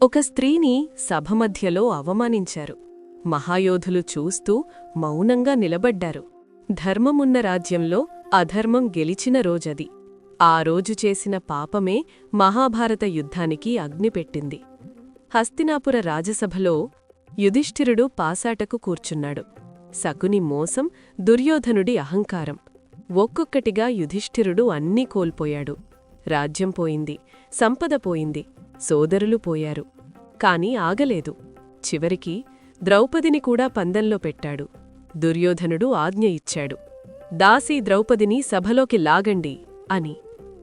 ఒక స్త్రీని సభ మధ్యలో అవమానించారు. మహాయోధులు చూస్తూ మౌనంగా నిలబడ్డారు. ధర్మమున్న రాజ్యంలో అధర్మం గెలిచిన రోజది. ఆ రోజు చేసిన పాపమే మహాభారత యుద్ధానికి అగ్నిపెట్టింది. హస్తినాపుర రాజసభలో యుధిష్ఠిరుడు పాసాటకు కూర్చున్నాడు. శకుని మోసం, దుర్యోధనుడి అహంకారం. ఒక్కొక్కటిగా యుధిష్ఠిరుడు అన్నీ కోల్పోయాడు. రాజ్యం పోయింది, సంపద పోయింది, సోదరులు పోయారు. కాని ఆగలేదు. చివరికి ద్రౌపదిని కూడా పందెంలో పెట్టాడు. దుర్యోధనుడు ఆజ్ఞ ఇచ్చాడు, దాసీ ద్రౌపదిని సభలోకి లాగండి అని.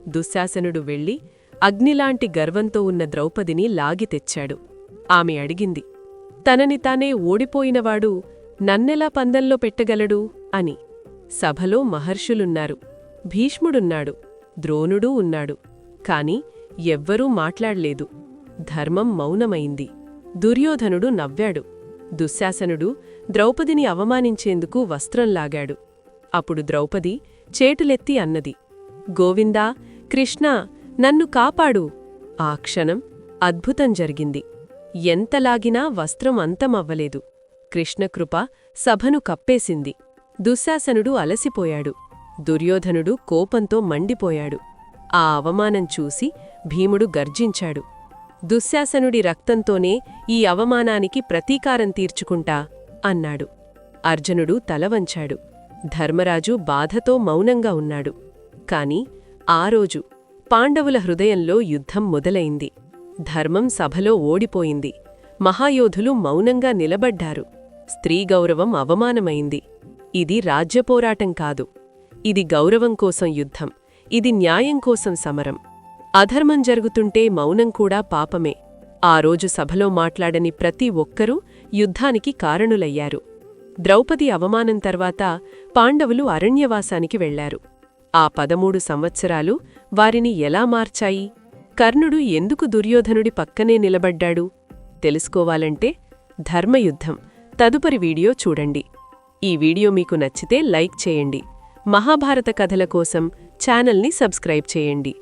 దుశ్శాసనుడు వెళ్ళి అగ్నిలాంటి గర్వంతో ఉన్న ద్రౌపదిని లాగి తెచ్చాడు. ఆమె అడిగింది, తనని తానే ఓడిపోయినవాడు నన్నెలా పందెంలో పెట్టగలడు అని. సభలో మహర్షులున్నారు, భీష్ముడున్నాడు, ద్రోణుడూ ఉన్నాడు. కాని ఎవ్వరూ మాట్లాడ్లేదు. ధర్మం మౌనమైంది. దుర్యోధనుడు నవ్వాడు. దుశ్శాసనుడు ద్రౌపదిని అవమానించేందుకు వస్త్రం లాగాడు. అప్పుడు ద్రౌపది చేటులెత్తి అన్నది, గోవిందా, కృష్ణా, నన్ను కాపాడు. ఆ క్షణం అద్భుతం జరిగింది. ఎంతలాగినా వస్త్రం అంతమవ్వలేదు. కృష్ణకృప సభను కప్పేసింది. దుశ్శాసనుడు అలసిపోయాడు. దుర్యోధనుడు కోపంతో మండిపోయాడు. ఆ అవమానం చూసి భీముడు గర్జించాడు. దుశ్శాసనుడి రక్తంతోనే ఈ అవమానానికి ప్రతీకారం తీర్చుకుంటా అన్నాడు. అర్జునుడు తలవంచాడు. ధర్మరాజు బాధతో మౌనంగా ఉన్నాడు. కాని ఆ రోజు పాండవుల హృదయంలో యుద్ధం మొదలైంది. ధర్మం సభలో ఓడిపోయింది. మహాయోధులు మౌనంగా నిలబడ్డారు. స్త్రీ గౌరవం అవమానమైంది. ఇది రాజ్యపోరాటం కాదు. ఇది గౌరవం కోసం యుద్ధం. ఇది న్యాయం కోసం సమరం. అధర్మం జరుగుతుంటే మౌనం కూడా పాపమే. ఆ రోజు సభలో మాట్లాడని ప్రతి ఒక్కరూ యుద్ధానికి కారణులయ్యారు. ద్రౌపది అవమానం తర్వాత పాండవులు అరణ్యవాసానికి వెళ్లారు. ఆ 13 సంవత్సరాలు వారిని ఎలా మార్చాయి? కర్ణుడు ఎందుకు దుర్యోధనుడి పక్కనే నిలబడ్డాడు? తెలుసుకోవాలంటే ధర్మయుద్ధం తదుపరి వీడియో చూడండి. ఈ వీడియో మీకు నచ్చితే లైక్ చేయండి. మహాభారత కథల కోసం ఛానల్ని సబ్స్క్రైబ్ చేయండి.